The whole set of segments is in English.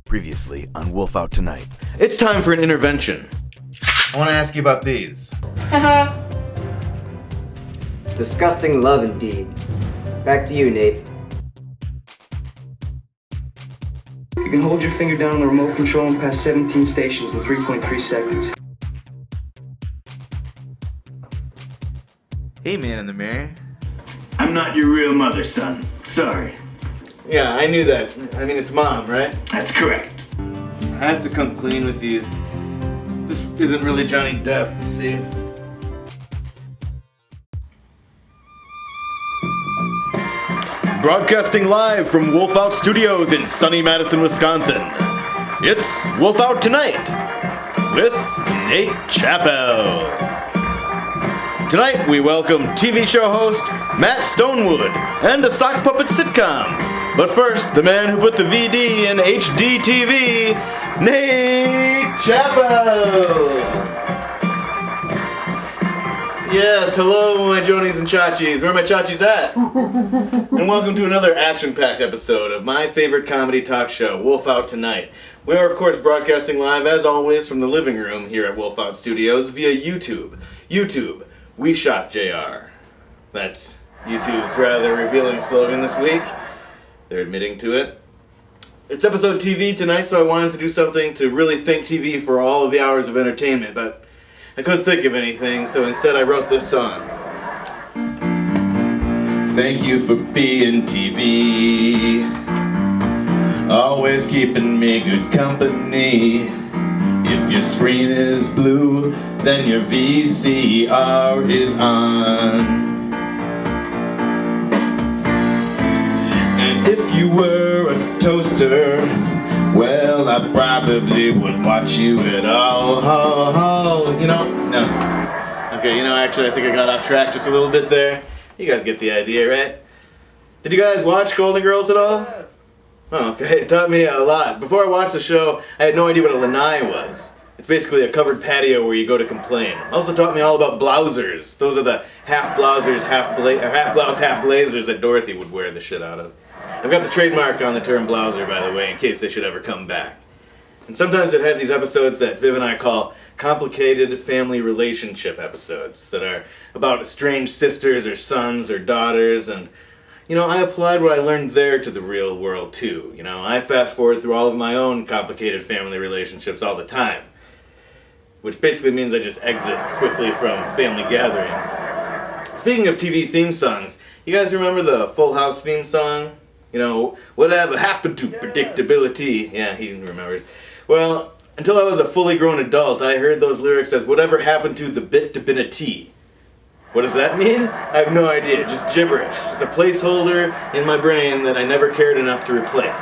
Previously on Wolfout Tonight. It's time for an intervention. I want to ask you about these. Disgusting love indeed. Back to you, Nate. You can hold your finger down on the remote control and pass 17 stations in 3.3 seconds. Hey, man in the mirror. I'm not your real mother, son. Sorry. Yeah, I knew that. I mean, it's Mom, right? That's correct. I have to come clean with you. This isn't really Johnny Depp, see? Broadcasting live from Wolfout Studios in sunny Madison, Wisconsin. It's Wolfout Tonight with Nate Chappell. Tonight we welcome TV show host Matt Stonewood and a sock puppet sitcom. But first, the man who put the VD in HD TV, Nate Chappell. Yes, hello my Jonies and Chachis. Where are my Chachis at? And welcome to another action-packed episode of my favorite comedy talk show, Wolfout Tonight. We are, of course, broadcasting live, as always, from the living room here at Wolfout Studios via YouTube. YouTube, we shot JR. That's YouTube's rather revealing slogan this week. They're admitting to it. It's episode TV tonight, so I wanted to do something to really thank TV for all of the hours of entertainment, but I couldn't think of anything, so instead I wrote this song. Thank you for being TV, always keeping me good company. If your screen is blue, then your VCR is on. And if you were a toaster, well, I probably wouldn't watch you at all. No. Okay, actually, I think I got off track just a little bit there. You guys get the idea, right? Did you guys watch Golden Girls at all? Oh, okay, it taught me a lot. Before I watched the show, I had no idea what a lanai was. It's basically a covered patio where you go to complain. Also taught me all about blousers. Those are the half blousers, half blouse, half blazers that Dorothy would wear the shit out of. I've got the trademark on the term blouser, by the way, in case they should ever come back. And sometimes it had these episodes that Viv and I call complicated family relationship episodes that are about estranged sisters or sons or daughters. And, I applied what I learned there to the real world, too. I fast forward through all of my own complicated family relationships all the time. Which basically means I just exit quickly from family gatherings. Speaking of TV theme songs, you guys remember the Full House theme song? Whatever happened to predictability? Yeah, he remembers. Well, until I was a fully grown adult, I heard those lyrics as whatever happened to the bit to binity. What does that mean? I have no idea, just gibberish. Just a placeholder in my brain that I never cared enough to replace.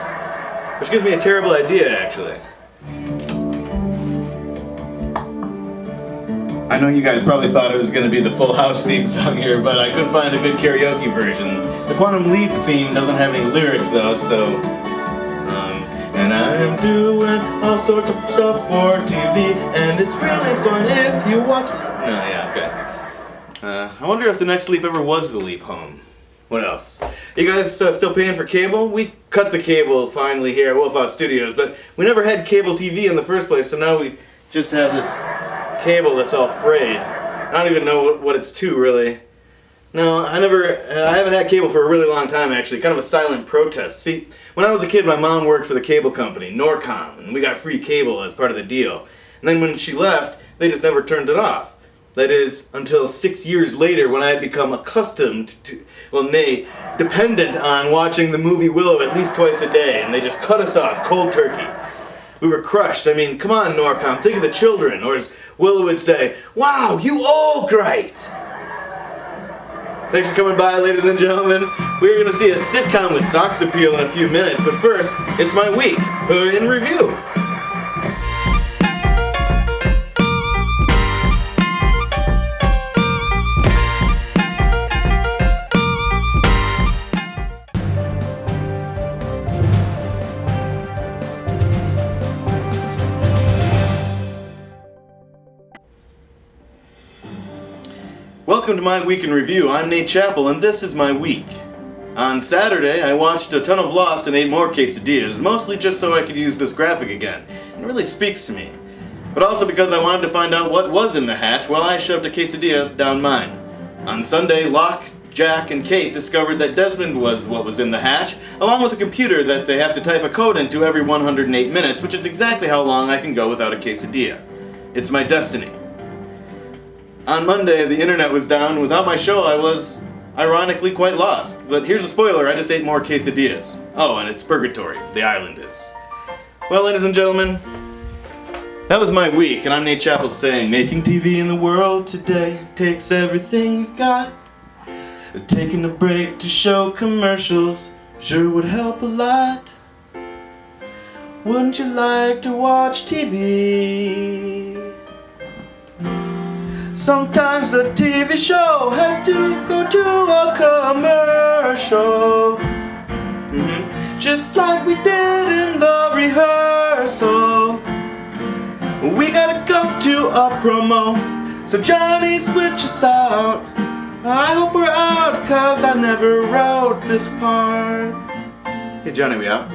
Which gives me a terrible idea, actually. I know you guys probably thought it was going to be the Full House theme song here, but I couldn't find a good karaoke version. The Quantum Leap theme doesn't have any lyrics though, so... And I am doing all sorts of stuff for TV, and it's really fun if you watch... No, yeah, okay. I wonder if the next leap ever was the leap home. What else? You guys still paying for cable? We cut the cable finally here at Wolfout Studios, but we never had cable TV in the first place, so now we just have this cable that's all frayed. I don't even know what it's to, really. No, I haven't had cable for a really long time, actually. Kind of a silent protest. See, when I was a kid, my mom worked for the cable company, Norcom, and we got free cable as part of the deal. And then when she left, they just never turned it off. That is, until 6 years later when I had become accustomed to, dependent on watching the movie Willow at least twice a day, and they just cut us off cold turkey. We were crushed. I mean, come on, Norcom, think of the children. Or as Willow would say, wow, you all great. Thanks for coming by, ladies and gentlemen. We're going to see a sitcom with socks appeal in a few minutes, but first, it's my week in review. Welcome to my week in review. I'm Nate Chappell, and this is my week. On Saturday, I watched a ton of Lost and ate more quesadillas, mostly just so I could use this graphic again. It really speaks to me. But also because I wanted to find out what was in the hatch while I shoved a quesadilla down mine. On Sunday, Locke, Jack, and Kate discovered that Desmond was what was in the hatch, along with a computer that they have to type a code into every 108 minutes, which is exactly how long I can go without a quesadilla. It's my destiny. On Monday, the internet was down, and without my show, I was, ironically, quite lost. But here's a spoiler, I just ate more quesadillas. Oh, and it's purgatory, the island is. Well, ladies and gentlemen, that was my week, and I'm Nate Chappell saying, making TV in the world today takes everything you've got. Taking a break to show commercials sure would help a lot. Wouldn't you like to watch TV? Sometimes a TV show has to go to a commercial. Just like we did in the rehearsal. We gotta go to a promo, so Johnny, switch us out. I hope we're out, cause I never wrote this part. Hey Johnny, we out?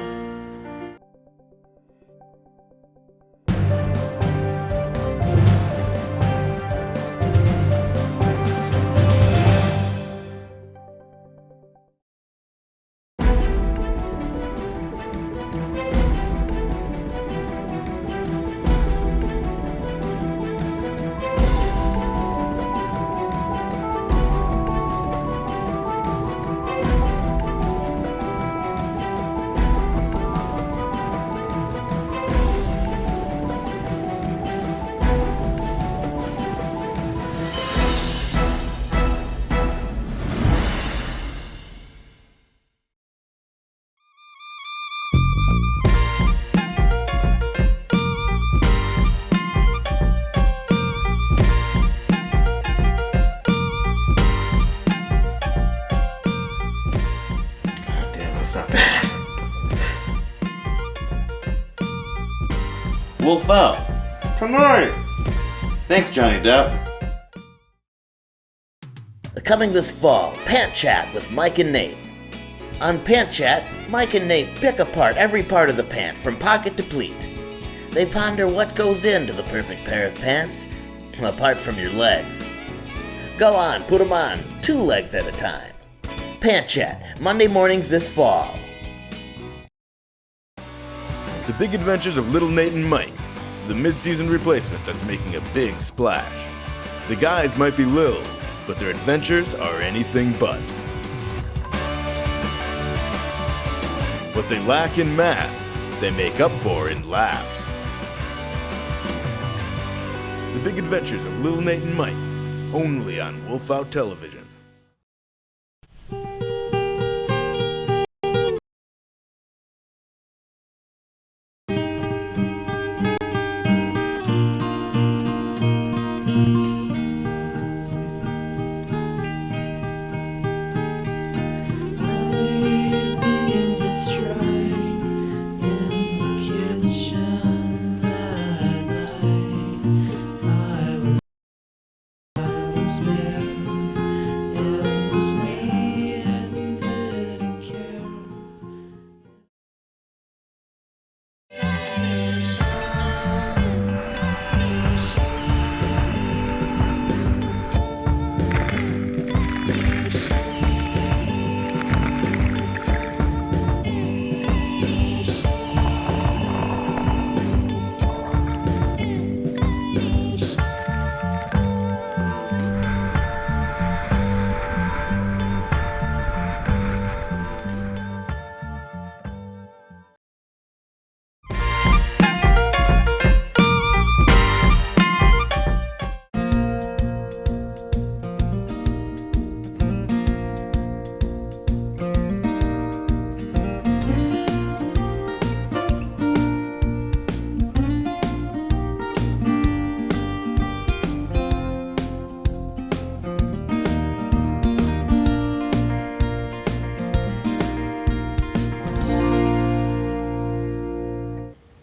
Wolfout Tonight. Thanks, Johnny Depp. Coming this fall, Pant Chat with Mike and Nate. On Pant Chat, Mike and Nate pick apart every part of the pant from pocket to pleat. They ponder what goes into the perfect pair of pants, apart from your legs. Go on, put them on, 2 legs at a time. Pant Chat, Monday mornings this fall. The Big Adventures of Little Nate and Mike, the mid-season replacement that's making a big splash. The guys might be little, but their adventures are anything but. What they lack in mass, they make up for in laughs. The Big Adventures of Little Nate and Mike, only on Wolfout Television.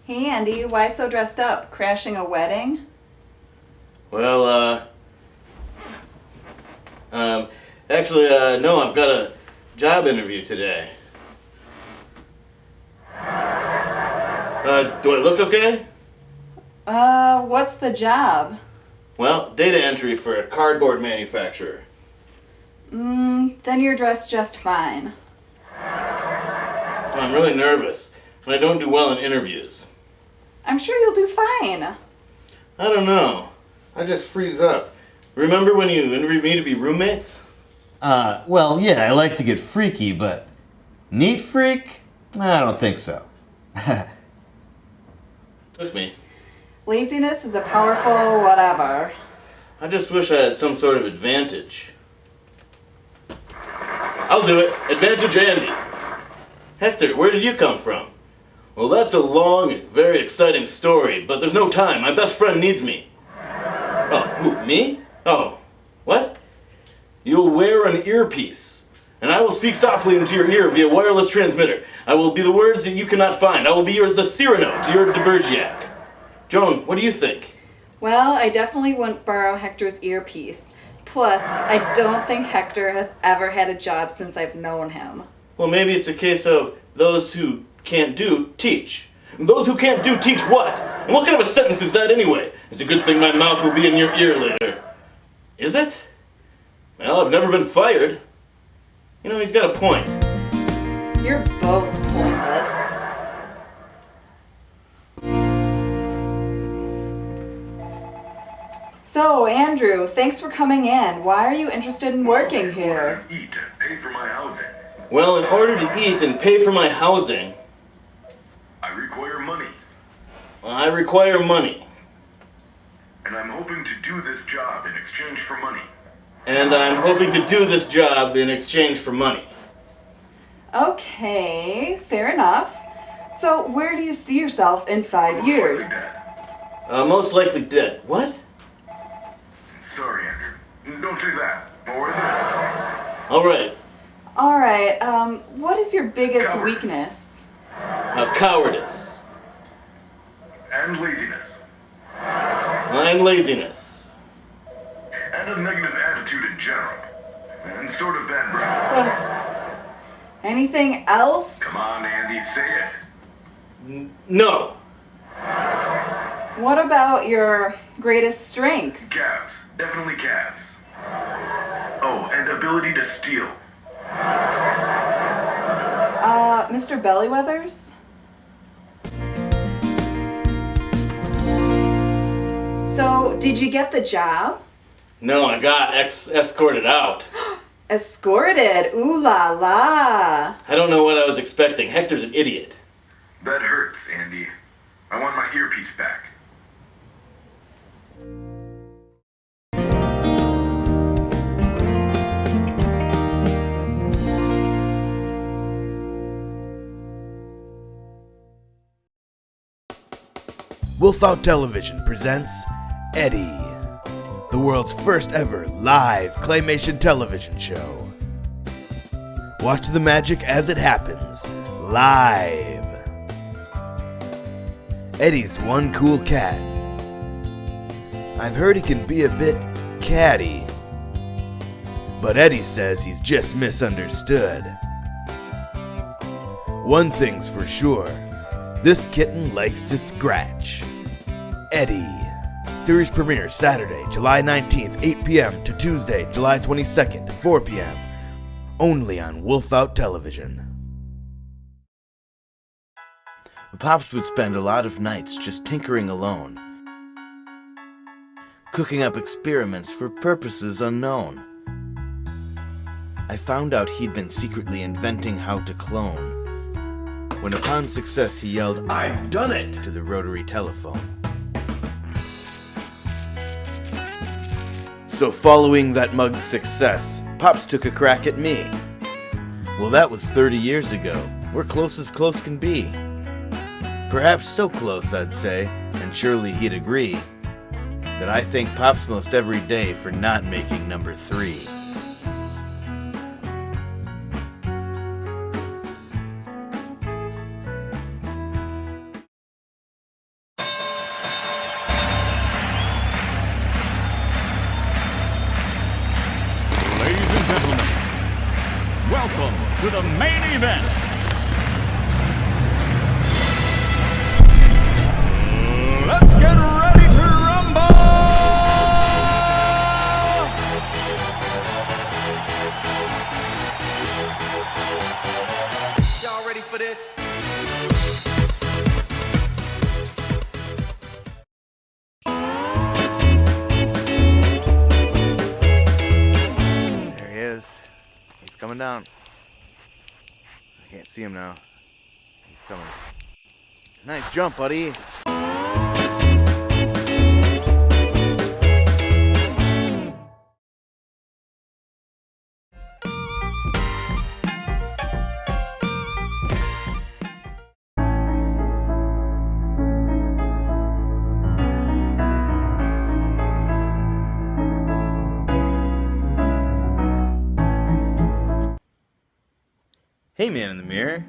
Hey Andy, why so dressed up? Crashing a wedding? Well, actually, no, I've got a job interview today. Do I look okay? What's the job? Well, data entry for a cardboard manufacturer. Then you're dressed just fine. I'm really nervous, and I don't do well in interviews. I'm sure you'll do fine. I don't know. I just freeze up. Remember when you interviewed me to be roommates? Well, yeah, I like to get freaky, but neat freak? I don't think so. Took me. Laziness is a powerful whatever. I just wish I had some sort of advantage. I'll do it. Advantage Andy. Hector, where did you come from? Well, that's a long and very exciting story, but there's no time. My best friend needs me. Oh, who, me? Oh, what? You'll wear an earpiece, and I will speak softly into your ear via wireless transmitter. I will be the words that you cannot find. I will be the Cyrano to your de Bergerac. Joan, what do you think? Well, I definitely wouldn't borrow Hector's earpiece. Plus, I don't think Hector has ever had a job since I've known him. Well, maybe it's a case of those who can't do, teach. And those who can't do, teach what? And what kind of a sentence is that anyway? It's a good thing my mouth will be in your ear later. Is it? Well, I've never been fired. You know, he's got a point. You're both pointless. So, Andrew, thanks for coming in. Why are you interested in working here? Eat and pay for my housing. Well, in order to eat and pay for my housing, I require money. I require money. And I'm hoping to do this job in exchange for money. And I'm hoping to do this job in exchange for money. Okay, fair enough. So, where do you see yourself in 5 years? Most likely dead. What? Sorry, Andrew. Don't say that. Or this. All right. Alright, what is your biggest Coward. weakness? Cowardice. And laziness. And laziness. And a negative attitude in general. And sort of bad breath. Anything else? Come on, Andy, say it. No. What about your greatest strength? Calves. Definitely calves. Oh, and ability to steal. Mr. Bellyweathers? So, did you get the job? No, I got escorted out. Escorted? Ooh la la. I don't know what I was expecting. Hector's an idiot. That hurts, Andy. I want my earpiece back. Wolfout Television presents Eddie, the world's first ever live claymation television show. Watch the magic as it happens, live. Eddie's one cool cat. I've heard he can be a bit catty, but Eddie says he's just misunderstood. One thing's for sure, this kitten likes to scratch. Eddie. Series premiere Saturday, July 19th, 8 p.m. to Tuesday, July 22nd, 4 p.m. Only on Wolfout Television. Pops would spend a lot of nights just tinkering alone, cooking up experiments for purposes unknown. I found out he'd been secretly inventing how to clone, when upon success he yelled, "I've done it!" to the rotary telephone. So following that mug's success, Pops took a crack at me. Well, that was 30 years ago. We're close as close can be. Perhaps so close, I'd say, and surely he'd agree, that I thank Pops most every day for not making number 3. Ladies and gentlemen, welcome down. I can't see him now. He's coming. Nice jump, buddy. Hey, man in the mirror.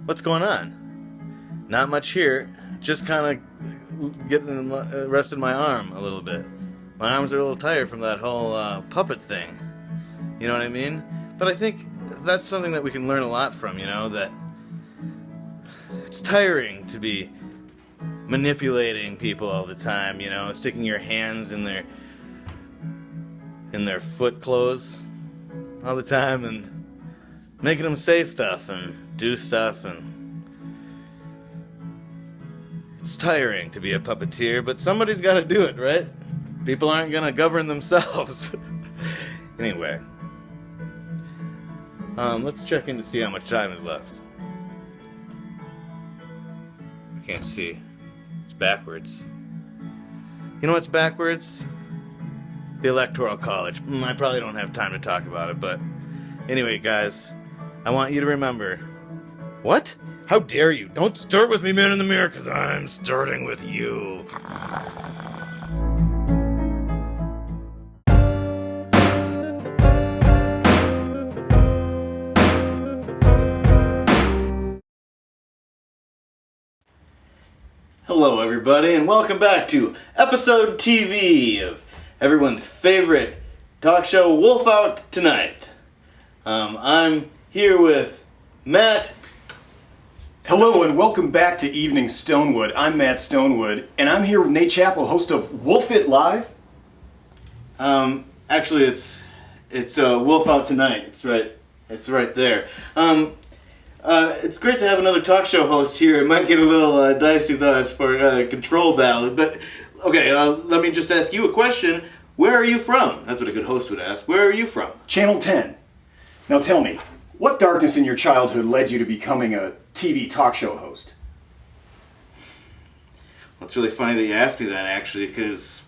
What's going on? Not much here. Just kind of getting rested my arm a little bit. My arms are a little tired from that whole puppet thing. You know what I mean? But I think that's something that we can learn a lot from, you know, that it's tiring to be manipulating people all the time, you know, sticking your hands in their foot clothes all the time and making them say stuff and do stuff, and it's tiring to be a puppeteer, but somebody's got to do it, right? People aren't going to govern themselves. Anyway, let's check in to see how much time is left. I can't see. It's backwards. You know what's backwards? The Electoral College. I probably don't have time to talk about it, but anyway, guys, I want you to remember. What? How dare you? Don't start with me, man in the mirror, because I'm starting with you. Hello, everybody, and welcome back to episode TV of everyone's favorite talk show, Wolfout Tonight. I'm here with Matt. Hello and welcome back to Evening Stonewood. I'm Matt Stonewood, and I'm here with Nate Chappell, host of Wolfout Live. Actually, it's Wolfout Tonight. It's right there. It's great to have another talk show host here. It might get a little dicey thus for control battle, but okay. Let me just ask you a question. Where are you from? That's what a good host would ask. Where are you from? Channel 10. Now tell me, what darkness in your childhood led you to becoming a TV talk show host? Well, it's really funny that you asked me that, actually, because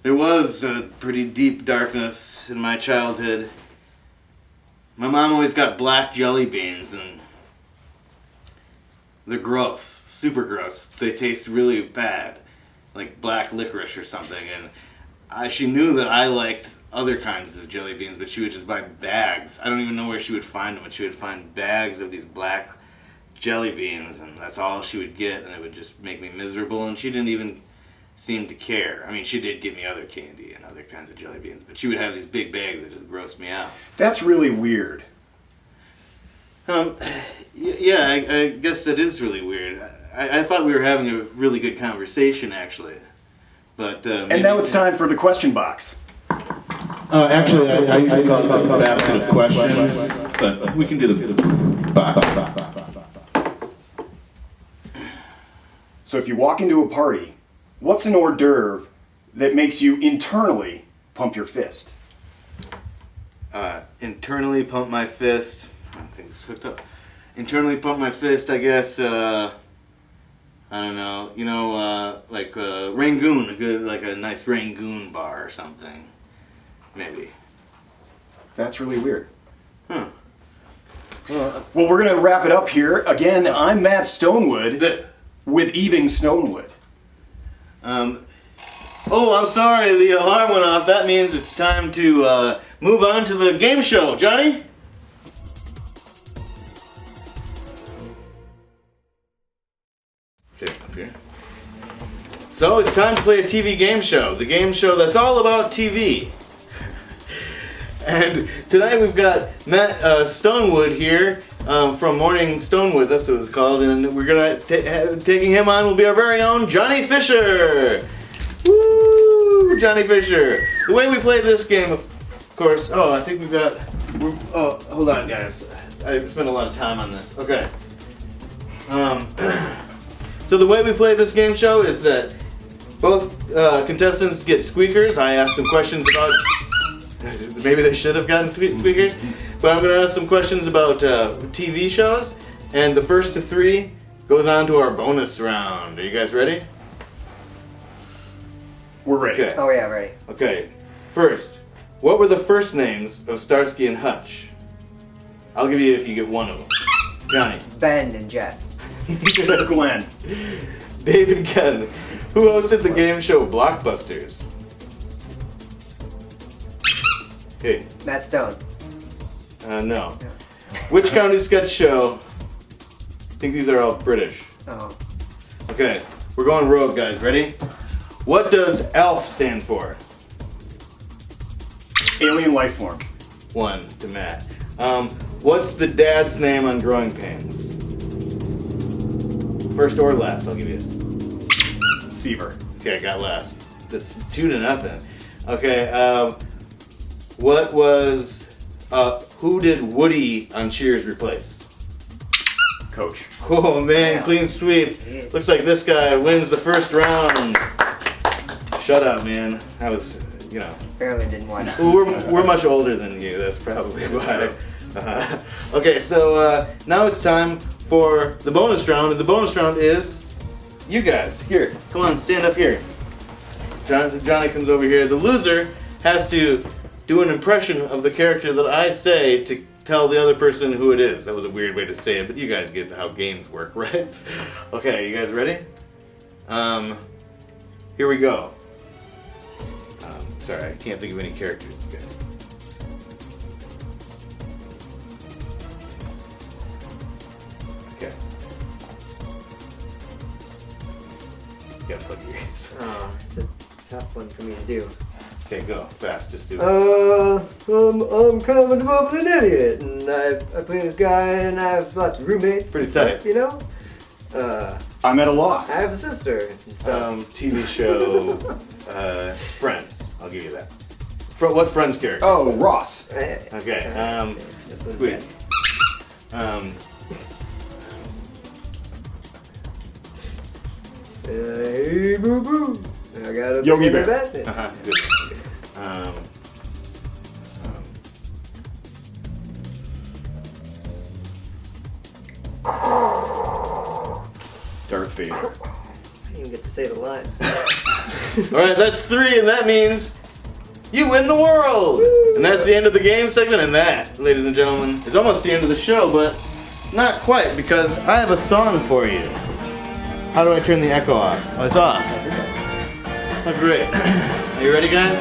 there was a pretty deep darkness in my childhood. My mom always got black jelly beans, and they're gross, super gross. They taste really bad, like black licorice or something, and she knew that I liked other kinds of jelly beans, but she would just buy bags. I don't even know where she would find them, but she would find bags of these black jelly beans, and that's all she would get, and it would just make me miserable, and she didn't even seem to care. I mean, she did give me other candy and other kinds of jelly beans, but she would have these big bags that just grossed me out. That's really weird. Yeah, I guess that is really weird. I thought we were having a really good conversation, actually. But and now it's time for the question box. Actually, I usually call it the basket of questions, but we can do the box. So if you walk into a party, what's an hors d'oeuvre that makes you internally pump your fist? Internally pump my fist. I don't think it's hooked up. Internally pump my fist, I guess, I don't know, you know, like Rangoon, a nice Rangoon bar or something. Maybe. That's really weird. Huh. Well, we're going to wrap it up here. Again, I'm Matt Stonewood with Evening Stonewood. Oh, I'm sorry, the alarm went off. That means it's time to move on to the game show. Johnny? Okay, up here. So it's time to play a TV game show. The game show that's all about TV. And tonight we've got Matt Stonewood here from Morning Stonewood, that's what it's called, and we're gonna taking him on will be our very own Johnny Fisher. Woo, Johnny Fisher. The way we play this game, of course. Oh, I think oh, hold on, guys. I spent a lot of time on this. Okay. So the way we play this game show is that both contestants get squeakers. I ask them questions about. Maybe they should have gotten squeakers. but I'm going to ask some questions about TV shows, and the first to 3 goes on to our bonus round. Are you guys ready? We're ready. Okay. Oh yeah, ready. Okay. First, what were the first names of Starsky and Hutch? I'll give you if you get one of them. Johnny. Ben and Jet. Glenn. Dave and Ken. Who hosted the game show Blockbusters? Hey. Matt Stone. No. Which county sketch show? I think these are all British. Oh. Okay, we're going rogue, guys. Ready? What does ALF stand for? Alien life form. 1 to Matt. What's the dad's name on Growing Pains? First or last, I'll give you. Seaver. Okay, I got last. That's 2-0. Okay, what was, who did Woody on Cheers replace? Coach. Oh man, clean sweep. Looks like this guy wins the first round. Shut up, man. That was, Apparently didn't watch. Well, we're much older than you. That's probably why. Okay, so now it's time for the bonus round, and the bonus round is you guys. Here, come on, stand up here. Johnny comes over here. The loser has to do an impression of the character that I say to tell the other person who it is. That was a weird way to say it, but you guys get how games work, right? Okay, you guys ready? Here we go. Sorry, I can't think of any characters. Okay. You gotta plug your ears. Oh, it's a tough one for me to do. Okay, go fast. Just do it. I'm kind of a bumbling idiot, and I play this guy, and I have lots of roommates. Pretty and stuff, tight. you know. I'm at a loss. I have a sister and stuff. TV show, Friends. I'll give you that. What Friends character? Oh, Ross. Okay. Sweet. Hey, boo boo. I got a Yogi Bear. basket. Good. Darth Vader. I didn't even get to say the line. Alright, that's 3, and that means you win the world! Woo! And that's the end of the game segment, and that, ladies and gentlemen, is almost the end of the show, but not quite, because I have a song for you. How do I turn the echo off? Oh, it's off. Oh, great. Are you ready, guys?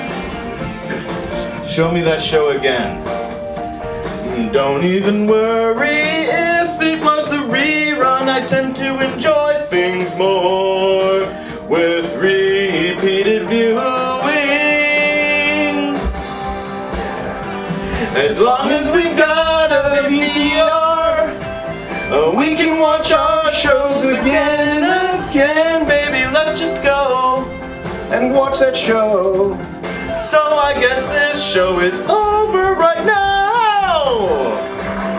Show me that show again. Don't even worry if it was a rerun. I tend to enjoy things more with repeated viewings. As long as we've got a VCR, we can watch our shows again and again. Baby, let's just go And watch that show. So I guess this show is over right now.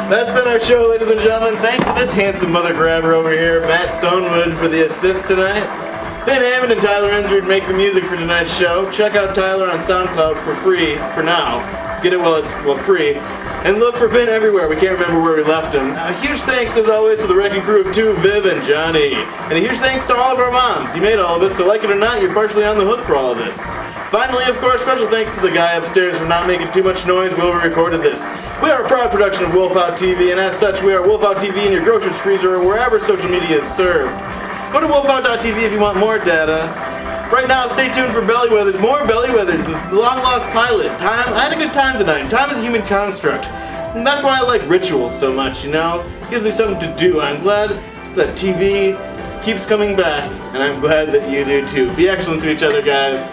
That's been our show, ladies and gentlemen. Thanks to this handsome mother grabber over here, Matt Stonewood, for the assist tonight. Finn Hammond and Tyler Ensrud make the music for tonight's show. Check out Tyler on SoundCloud for free, for now. Get it while it's free. And look for Finn everywhere. We can't remember where we left him. A huge thanks, as always, to the wrecking crew of 2, Viv and Johnny. And a huge thanks to all of our moms. You made all of this, so like it or not, you're partially on the hook for all of this. Finally, of course, special thanks to the guy upstairs for not making too much noise while we recorded this. We are a proud production of Wolfout TV, and as such, we are Wolfout TV in your groceries freezer or wherever social media is served. Go to wolfout.tv if you want more data. Right now, stay tuned for Bellyweathers. More Bellyweathers. The long-lost pilot. Time. I had a good time tonight. Time is a human construct. And that's why I like rituals so much, you know? It gives me something to do. I'm glad that TV keeps coming back, and I'm glad that you do too. Be excellent to each other, guys.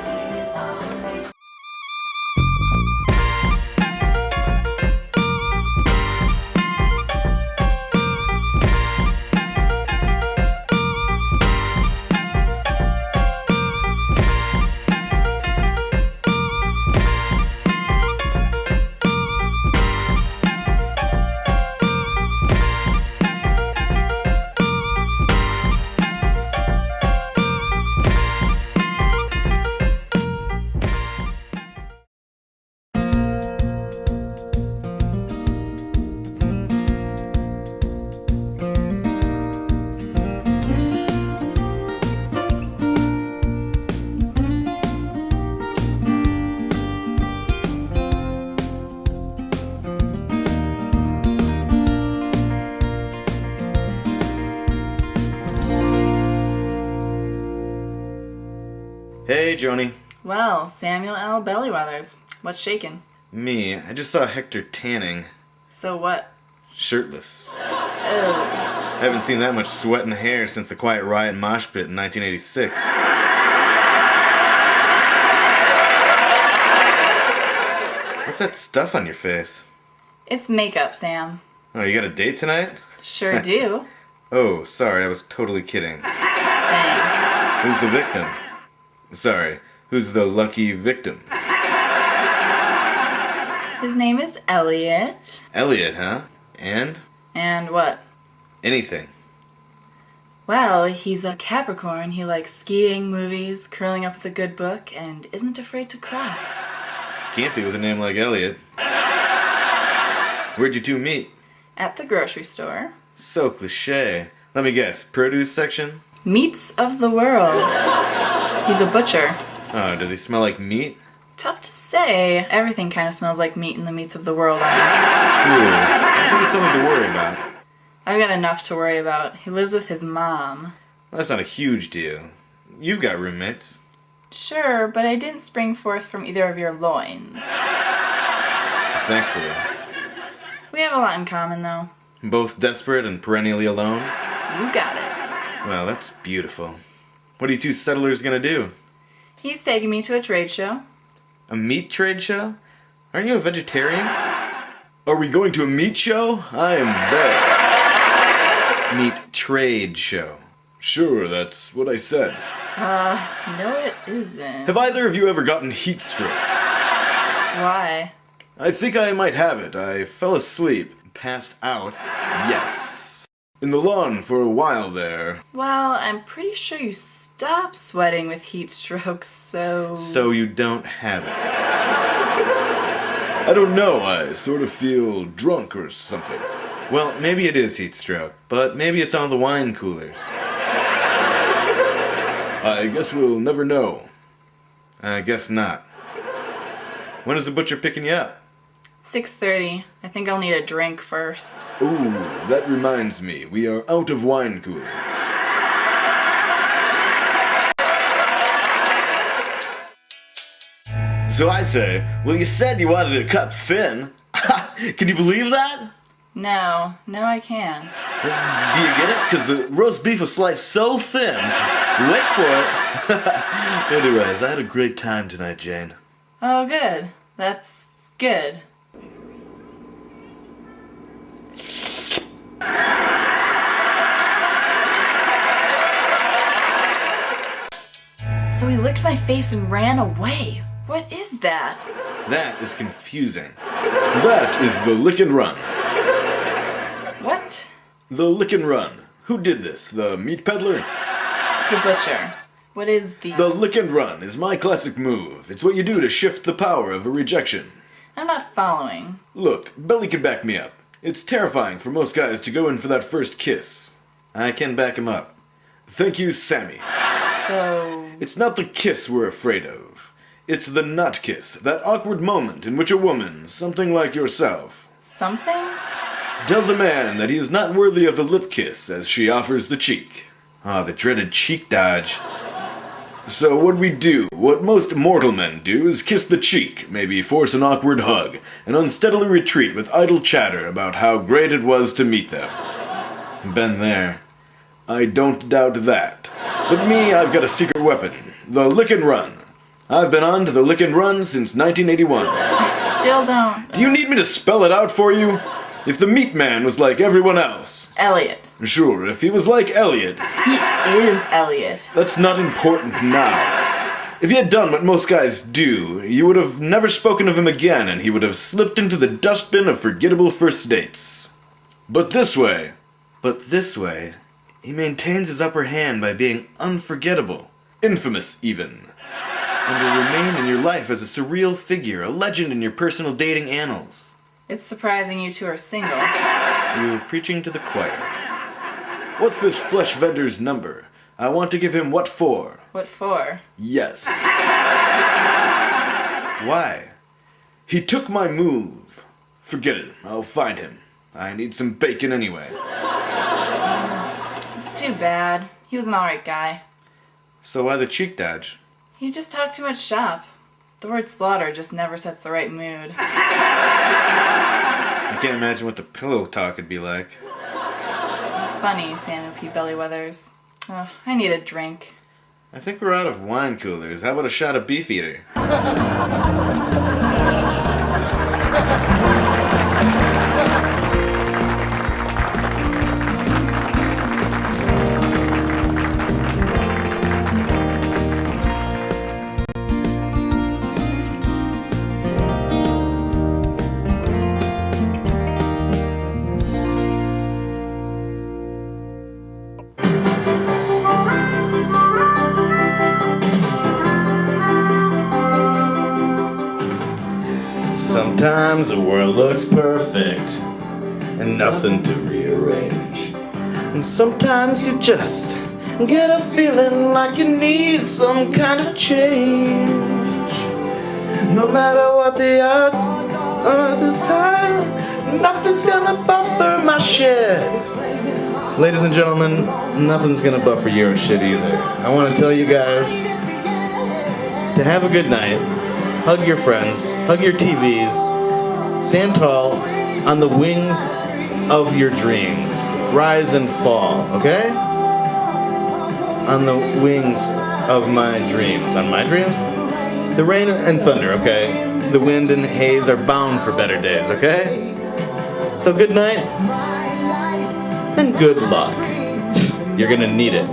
Hey, Joni. Well, Samuel L. Bellyweathers. What's shaking? Me. I just saw Hector tanning. So what? Shirtless. Oh. I haven't seen that much sweat and hair since the Quiet Riot mosh pit in 1986. What's that stuff on your face? It's makeup, Sam. Oh, you got a date tonight? Sure do. Oh, sorry, I was totally kidding. Thanks. Who's the victim? Sorry, who's the lucky victim? His name is Elliot. Elliot, huh? And? And what? Anything. Well, he's a Capricorn. He likes skiing, movies, curling up with a good book, and isn't afraid to cry. Can't be with a name like Elliot. Where'd you two meet? At the grocery store. So cliche. Let me guess, produce section? Meats of the world. He's a butcher. Oh, does he smell like meat? Tough to say. Everything kind of smells like meat in the meats of the world. True. I think it's something to worry about. I've got enough to worry about. He lives with his mom. Well, that's not a huge deal. You've got roommates. Sure, but I didn't spring forth from either of your loins. Thankfully. We have a lot in common, though. Both desperate and perennially alone? You got it. Well, that's beautiful. What are you two settlers gonna do? He's taking me to a trade show. A meat trade show? Aren't you a vegetarian? Are we going to a meat show? I am there. Meat trade show. Sure, that's what I said. No it isn't. Have either of you ever gotten heat stroke? Why? I think I might have it. I fell asleep. Passed out. Yes. In the lawn for a while there. Well, I'm pretty sure you stop sweating with heat strokes, so... So you don't have it. I don't know, I sort of feel drunk or something. Well, maybe it is heat stroke, but maybe it's on the wine coolers. I guess we'll never know. I guess not. When is the butcher picking you up? 6:30. I think I'll need a drink first. Ooh, that reminds me. We are out of wine coolers. So I say, well, you said you wanted to cut thin. Can you believe that? No, I can't. Do you get it? Because the roast beef was sliced so thin. Wait for it. Anyways, I had a great time tonight, Jane. Oh, good. That's good. So he licked my face and ran away. What is that? That is confusing. That is the lick and run. What? The lick and run. Who did this? The meat peddler? The butcher. What is the... The lick and run is my classic move. It's what you do to shift the power of a rejection. I'm not following. Look, Billy can back me up. It's terrifying for most guys to go in for that first kiss. I can back him up. Thank you, Sammy. So... It's not the kiss we're afraid of. It's the not kiss, that awkward moment in which a woman, something like yourself... Something? ...tells a man that he is not worthy of the lip kiss as she offers the cheek. Ah, the dreaded cheek dodge. So what we do, what most mortal men do, is kiss the cheek, maybe force an awkward hug, and unsteadily retreat with idle chatter about how great it was to meet them. Been there. I don't doubt that. But me, I've got a secret weapon. The lick and run. I've been on to the lick and run since 1981. I still don't... Do you need me to spell it out for you? If the meat man was like everyone else. Elliot. Sure, if he was like Elliot. He is Elliot. That's not important now. If he had done what most guys do, you would have never spoken of him again, and he would have slipped into the dustbin of forgettable first dates. But this way, he maintains his upper hand by being unforgettable. Infamous, even. And will remain in your life as a surreal figure, a legend in your personal dating annals. It's surprising you two are single. You're preaching to the choir. What's this flesh vendor's number? I want to give him what for? What for? Yes. Why? He took my move. Forget it. I'll find him. I need some bacon anyway. It's too bad. He was an alright guy. So why the cheek dodge? You just talk too much shop. The word slaughter just never sets the right mood. I can't imagine what the pillow talk would be like. Funny, Samuel P. Bellyweathers. Oh, I need a drink. I think we're out of wine coolers. How about a shot of Beefeater? Sometimes the world looks perfect and nothing to rearrange. And sometimes you just get a feeling like you need some kind of change. No matter what the odds are this time, nothing's gonna buffer my shit. Ladies and gentlemen, nothing's gonna buffer your shit either. I want to tell you guys to have a good night. Hug your friends, hug your TVs, stand tall on the wings of your dreams. Rise and fall, okay? On the wings of my dreams. On my dreams? The rain and thunder, okay? The wind and haze are bound for better days, okay? So good night and good luck. You're gonna need it.